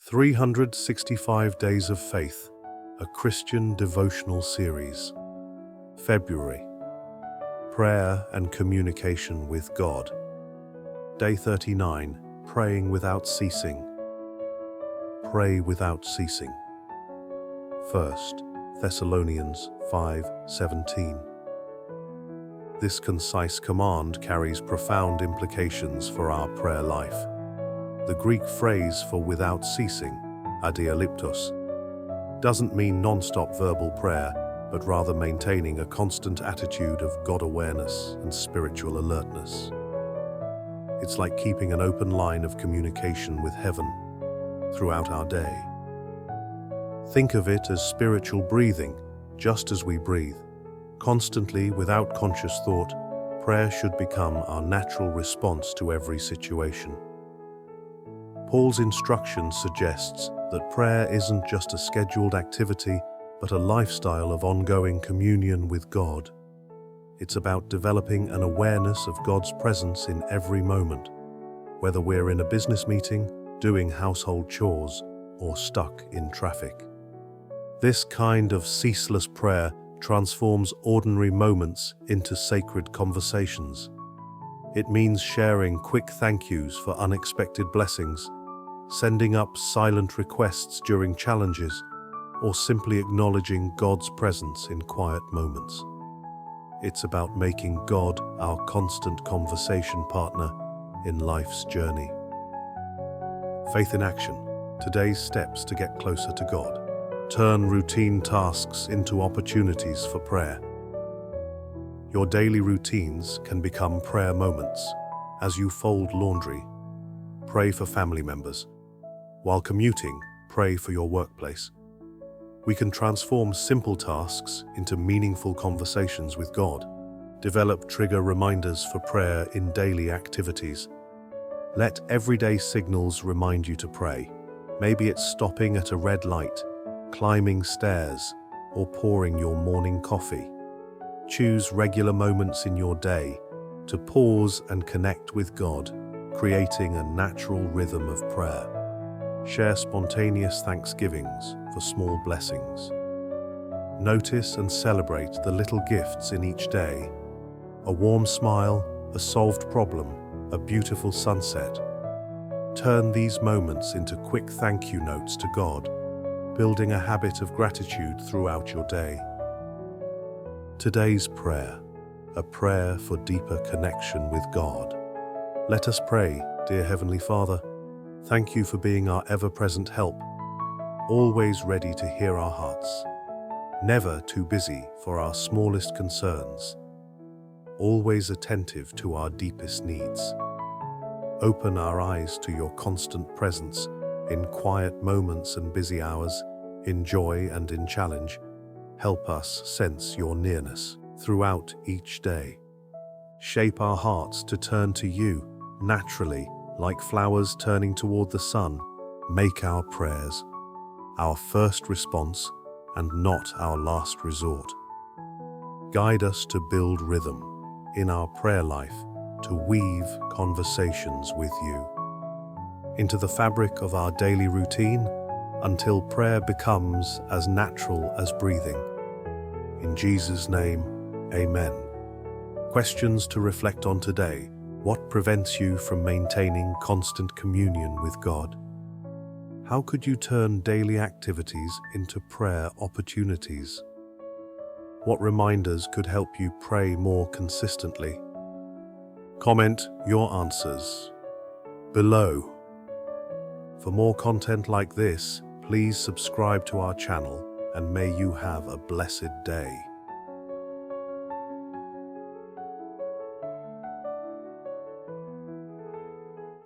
365 Days of Faith, a Christian devotional series. February. Prayer and communication with God. Day 39. Praying without ceasing. Pray without ceasing. 1 Thessalonians 5:17. This concise command carries profound implications for our prayer life. The Greek phrase for without ceasing, adialyptos, doesn't mean non-stop verbal prayer, but rather maintaining a constant attitude of God awareness and spiritual alertness. It's like keeping an open line of communication with heaven throughout our day. Think of it as spiritual breathing, just as we breathe. Constantly, without conscious thought, prayer should become our natural response to every situation. Paul's instruction suggests that prayer isn't just a scheduled activity, but a lifestyle of ongoing communion with God. It's about developing an awareness of God's presence in every moment, whether we're in a business meeting, doing household chores, or stuck in traffic. This kind of ceaseless prayer transforms ordinary moments into sacred conversations. It means sharing quick thank yous for unexpected blessings, sending up silent requests during challenges, or simply acknowledging God's presence in quiet moments. It's about making God our constant conversation partner in life's journey. Faith in action. Today's steps to get closer to God. Turn routine tasks into opportunities for prayer. Your daily routines can become prayer moments. As you fold laundry, pray for family members. While commuting, pray for your workplace. We can transform simple tasks into meaningful conversations with God. Develop trigger reminders for prayer in daily activities. Let everyday signals remind you to pray. Maybe it's stopping at a red light, climbing stairs, or pouring your morning coffee. Choose regular moments in your day to pause and connect with God, creating a natural rhythm of prayer. Share spontaneous thanksgivings for small blessings. Notice and celebrate the little gifts in each day. A warm smile, a solved problem, a beautiful sunset. Turn these moments into quick thank you notes to God, building a habit of gratitude throughout your day. Today's prayer, a prayer for deeper connection with God. Let us pray. Dear Heavenly Father, thank you for being our ever-present help, always ready to hear our hearts, never too busy for our smallest concerns, always attentive to our deepest needs. Open our eyes to your constant presence in quiet moments and busy hours, in joy and in challenge. Help us sense your nearness throughout each day. Shape our hearts to turn to you naturally, like flowers turning toward the sun. Make our prayers our first response and not our last resort. Guide us to build rhythm in our prayer life, to weave conversations with you into the fabric of our daily routine until prayer becomes as natural as breathing. In Jesus' name, amen. Questions to reflect on today. What prevents you from maintaining constant communion with God? How could you turn daily activities into prayer opportunities? What reminders could help you pray more consistently? Comment your answers below. For more content like this, please subscribe to our channel and may you have a blessed day.